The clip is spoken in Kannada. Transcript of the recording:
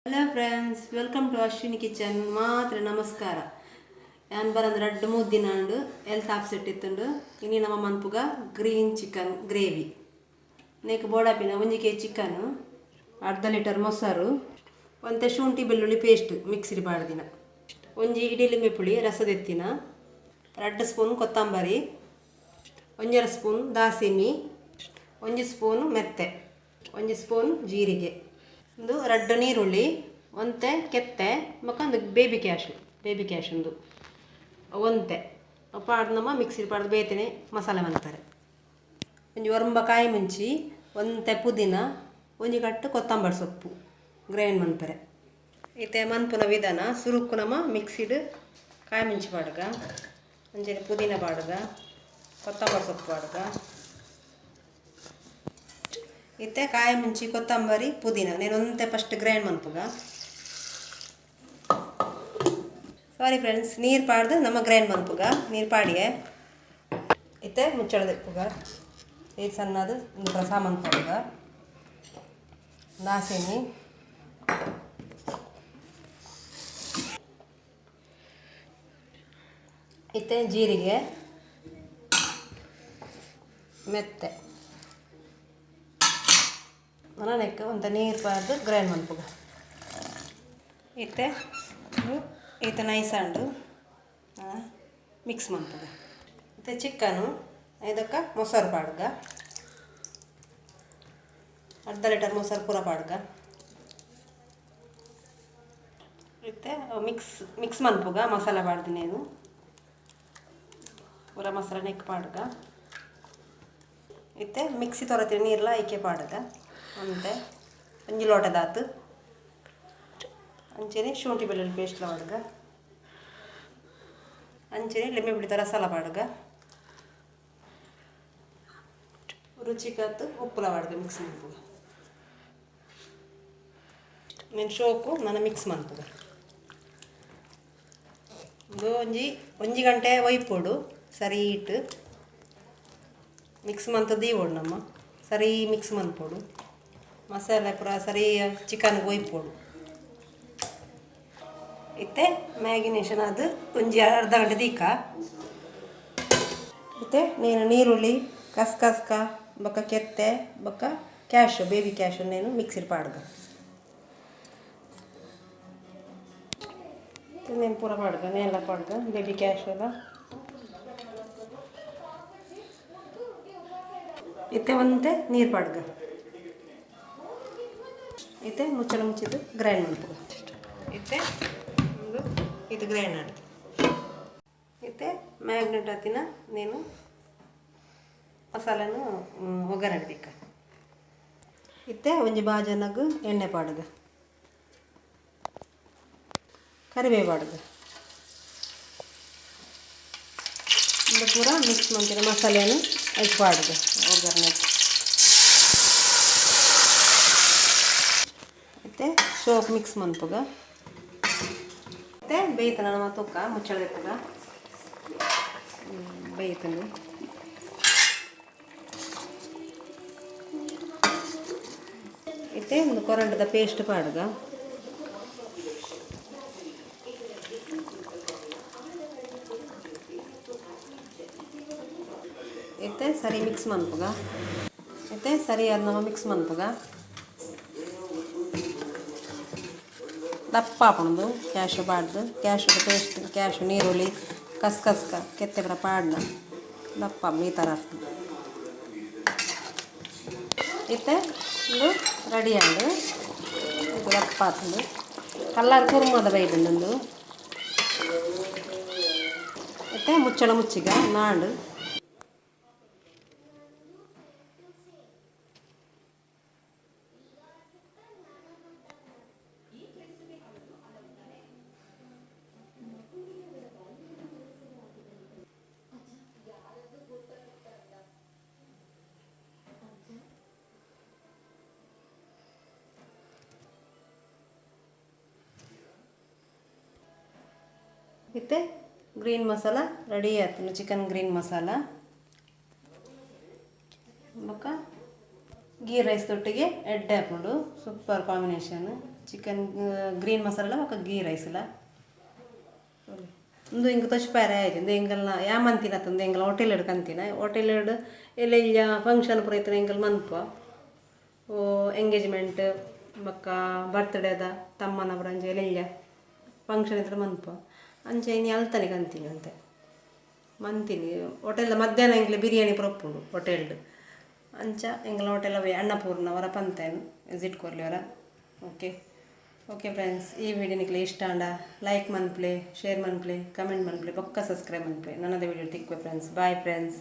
Hello friends, welcome to Ashwini kitchen. ಮಾತ್ರ ನಮಸ್ಕಾರ. ನಾನು ಬರಂದ್ರೆ 2-3 ದಿನ ಉಂಡು ಹೆಲ್ತ್ ಆಪ್ಸೆಟ್ ಇತ್ತುಂಡು. ಇನ್ನು ನಮ್ಮ ಮನ್ಪುಗ ಗ್ರೀನ್ ಚಿಕನ್ ಗ್ರೇವಿ ನೇಕು ಬೋಡಾಪಿನ 1 kg ಚಿಕನು, 1/2 ಲೀಟರ್ ಮೊಸರು, ಒಂತೆ ಶುಂಠಿ ಬೆಳ್ಳುಳ್ಳಿ ಪೇಸ್ಟ್ ಮಿಕ್ಸಿಡಿ ಬಾಡ್ದಿನ, 1 ಇಡಿಲಿಂಬೆ ಪುಳಿ ರಸದೆತ್ತಿನ, 2 ಸ್ಪೂನ್ ಕೊತ್ತಂಬರಿ, 1 ಸ್ಪೂನ್ ದಾಸಿಮಿ, 1 ಸ್ಪೂನ್ ಮೆತ್ತೆ, 1 ಸ್ಪೂನ್ ಜೀರಿಗೆ, ಒಂದು 2 ನೀರುಳ್ಳಿ, ಒಂತೆ ಕೆತ್ತೆ ಮಕ್ಕೊಂದು ಬೇಬಿ ಕ್ಯಾಶ್ ಒಂದು ಒಂತೆ ಪಾಡ್ದು ನಮ್ಮ ಮಿಕ್ಸಿ ಪಾಡ್ದು ಬೇತೇನೆ ಮಸಾಲೆ ಮನ್ತಾರೆ. ಒಂಜಿ ಒರಂಬಕಾಯಿ ಮುಂಚಿ, ಒಂತೆ ಪುದೀನ, 1 ಕಟ್ಟು ಕೊತ್ತಂಬರಿ ಸೊಪ್ಪು ಗ್ರೈಂಡ್ ಮನ್ಪರೆ. ಈತೆ ಮನ್ಪುನ ವಿಧಾನ ಸುರುಕ್ಕು ನಮ್ಮ ಮಿಕ್ಸಿಡ್ ಕಾಯಿ ಮುಂಚಿ ಪಾಡ್ಗ, ಒಂಜಿ ಪುದೀನ ಪಾಡ್ಗ, ಕೊತ್ತಂಬರಿ ಸೊಪ್ಪು ಪಾಡ್ಗ, ಇತ್ತೆ ಕಾಯಿ ಮುಂಚಿ ಕೊತ್ತಂಬರಿ ಪುದೀನ నేను ಒಂತೆ ಫಸ್ಟ್ ಗ್ರೈಂಡ್ ಮನ್ಪುಗ. ಸಾರಿ ಫ್ರೆಂಡ್ಸ್, ನೀರು ಪಾಡ್ದು ನಮ್ಮ ಗ್ರೈಂಡ್ ಮನ್ಪುಗ. ನೀರು ಪಾಡಿಗೆ ಇತ್ತೆ ಮುಚ್ಚಳದ ಇಪ್ಪುಗ ಇದು ಸಣ್ಣದು ಒಂದು ಸಾಮಾನು ಪಾಡುಗ, ದಾಸೆಣ್ಣೆ, ಇತ್ತೆ ಜೀರಿಗೆ, ಮೆತ್ತೆ ನೆಕ್ಕ ಒಂದು ನೀರು ಪಾಡ್ದು ಗ್ರೈಂಡ್ ಮನ್ಪುಗ. ಈತ ನೈಸ್ ಅಂಡು ಮಿಕ್ಸ್ ಮನ್ಪುಗ. ಮತ್ತು ಚಿಕನು ಇದಕ್ಕೆ ಮೊಸರು ಪಾಡ್ಗ, 1/2 ಲೀಟರ್ ಮೊಸರು ಪೂರ ಪಾಡ್ಗ. ಮತ್ತು ಮಿಕ್ಸ್ ಮನ್ಪುಗ ಮಸಾಲ ಪಾಡ್ದಿನೇನು ಪೂರ ಮಸಾಲ ನೆಕ್ ಪಾಡ್ಗ. ಇತ್ತೆ ಮಿಕ್ಸಿ ತೊರತಿನ ನೀರ್ಲ ಐಕೆ ಪಾಡ್ಗ. ಅಂತೆ 1 ಲೋಟದಾತು ಅಂಚೆನೆ ಶುಂಠಿ ಬೆಳ್ಳುಳ್ಳಿ ಪೇಸ್ಟ್ ಪಾಡ್ಗ, ಅಂಚೆನೆ ಲಿಂಬೆ ಬಿಡಿತ ರಸಾಲ ಪಾಡ್ಗ, ರುಚಿಕತ್ತು ಉಪ್ಪುಲ ಪಾಡ್ಗ ಮಿಕ್ಸ್ ಮನ್ಪುಗ. నేను ಶೋಕು ನಾನು ಮಿಕ್ಸ್ ಮನ್ಪುಗ. ಒಂಜಿ ಗಂಟೆ ಒಯ್ಪೋಡು ಸರಿ ಇಟ್ಟು ಮಿಕ್ಸ್ ಮಂತದ್ದು ದೀವೋಡು ನಮ್ಮ ಸರಿ ಮಿಕ್ಸ್ ಮನ್ಪೋಡು. ಮಸಾಲೆ ಪೂರ ಸರಿ ಚಿಕನ್ಗೆ ಒಯ್ಪೋಡು. ಇತ್ತೆ ಮ್ಯಾಗಿನೇಷನ್ ಅದು ಒಂಜಿ 1/2 ಗಂಟೆ ದೀಕ. ಇತ್ತೆ నేను ನೀರುಳ್ಳಿ ಕಸ್ಕಸ್ಕ ಬೊಕ್ಕ ಕೆತ್ತೆ ಬೊಕ್ಕ ಕ್ಯಾಶು ಬೇಬಿ ಕ್ಯಾಶು నేను ಮಿಕ್ಸಿಡ್ ಪಾಡ್ಗ. నేను ಪೂರ ಪಾಡ್ಗ ನೇಲ ಪಾಡ್ಗ ಬೇಬಿ ಕ್ಯಾಶು ಎಲ್ಲ. ಇತ್ತೆ ಒಂತೆ ನೀರು ಪಾಡ್ಗ. ಇತ್ತೆ ಮುಚ್ಚಳ ಮುಚ್ಚಿದ್ದು ಗ್ರೈಂಡ್ ಮನ್ಪುಗ. ಇತ್ತೆ ಒಂದು ಇದು ಗ್ರೈಂಡ್ ಆಡ್ತು. ಇತ್ತೆ ಮ್ಯಾಗ್ನೆಟ್ ಹತ್ತಿನ నేను ಮಸಾಲೆನು ಒಗ್ಗರಣೆ ಹಿಡ್ದಿಕ್ಕ. ಇತ್ತೆ ಒಂಜಿ ಬಾಜನಗು ಎಣ್ಣೆ ಪಾಡ್ಗ, ಕರಿಬೇವು ಪಾಡ್ಗ. ಇದು ಪೂರ ಮಿಕ್ಸ್ ಮಂತಿನ ಮಸಾಲೆಯನ್ನು ಐದು ಪಾಡ್ಗ ಒಗ್ಗರಣೆ. ಮತ್ತೆ ಸೋಪ್ ಮಿಕ್ಸ್ ಮನ್ಪುಗ. ಮತ್ತೆ ಬೇಯ್ತನ ನಮ್ಮ ತುಕ್ಕ ಮುಚ್ಚಳ ಇಪ್ಪುಗ ಬೇಯ್ತಂದು. ಇತ್ತೆ ಒಂದು ಕೊರಂಡದ ಪೇಸ್ಟ್ ಪಾಡ್ಗ. ಇತ್ತೆ ಸರಿ ಮಿಕ್ಸ್ ಮನ್ಪುಗ. ಇತ್ತೆ ಸರಿಯಾದ ನಮ್ಮ ಮಿಕ್ಸ್ ಮನ್ಪುಗ. ದಪ್ಪ ಹಾಕೊಂಡು ಕ್ಯಾಶು ಪಾಡ್ದು ಕ್ಯಾಶು ಪೇಸ್ಟ್ ಕ್ಯಾಶು ನೀರುಳ್ಳಿ ಕಸ್ಕಸ್ಕ ಕೆತ್ತೆಗಡ ಪಾಡ್ನ ದಪ್ಪ ಈ ಥರ ಇತ್ತೆ ಒಂದು ರೆಡಿ ಆಂಡು ಇದು ದಪ್ಪ ಹಾಕೊಂಡು ಕಲ್ಲರ್ ಕುರ್ಮದ ಬೈದಂದು. ಇತ್ತೆ ಮುಚ್ಚಳ ಮುಚ್ಚಿಗ ನಾಂಡು ಇತ್ತೆ ಗ್ರೀನ್ ಮಸಾಲ ರೆಡಿ ಆಯ್ತು. ಚಿಕನ್ ಗ್ರೀನ್ ಮಸಾಲ ಬೊಕ್ಕ ಗೀ ರೈಸ್ ತೊಟ್ಟಿಗೆ ಎಡ್ಡೆ ಹಾಕೊಂಡು super combination chicken green masala ಒಕ್ಕ ಗೀ ರೈಸ್ ಇಲ್ಲ ಒಂದು ಹಿಂಗೆ ತಚ್ಪಾರೆ ಆಯ್ತು ಇಂದು ಹಿಂಗೆಲ್ಲ ಯಾ ಮಂತಿನ ತಂದು ಹಿಂಗೆಲ್ಲ ಹೋಟೆಲ್ ಹಿಡ್ದು ಕಂತಿನ ಹೋಟೆಲ್ ಹಿಡ್ದು ಎಲ್ಲ ಇಲ್ಲ ಫಂಕ್ಷನ್ ಪುರೈತನ ಹಿಂಗೆಲ್ಲ ಮನ್ಪ ಎಂಗೇಜ್ಮೆಂಟ್ ಬಕ್ಕ ಬರ್ತ್ಡೇದ ತಮ್ಮನ ಬರಂಜ ಎಲ್ಲ ಫಂಕ್ಷನ್ ಇದ್ರೆ ಮನ್ಪ ಅಂಚೆ ಇನ್ನು ಅಲ್ತಾನೆ ಕಂತೀನಿ ಅಂತೆ ಮಂತೀನಿ ಹೋಟೆಲ್ ಮಧ್ಯಾಹ್ನ ಹಿಂಗೆ ಬಿರಿಯಾನಿ ಪುರಪ್ಪುಂಡು ಹೋಟೆಲ್ಡು ಅಂಚ ಎಂಗೆಲ್ಲ ಹೋಟೆಲ್ ಅವೇ ಅನ್ನಪೂರ್ಣ ವರ ಪಂತೇನು ವಿಸಿಟ್ ಕೊರ್ಲಿವರ ಓಕೆ ಓಕೆ ಫ್ರೆಂಡ್ಸ್ ಈ ವಿಡಿಯೋ ನಿಕ್ಲೆ ಇಷ್ಟ ಅಂಡ ಲೈಕ್ ಮನ್ಪ್ಲೆ ಶೇರ್ ಮನ್ಪ್ಲೆ ಕಮೆಂಟ್ ಮನ್ಪ್ಲೆ ಪಕ್ಕ ಸಬ್ಸ್ಕ್ರೈಬ್ ಮನ್ಪ್ಲೆ ನನ್ನದೇ ವಿಡಿಯೋ ತಿಕ್ವೆ ಫ್ರೆಂಡ್ಸ್ ಬಾಯ್ ಫ್ರೆಂಡ್ಸ್.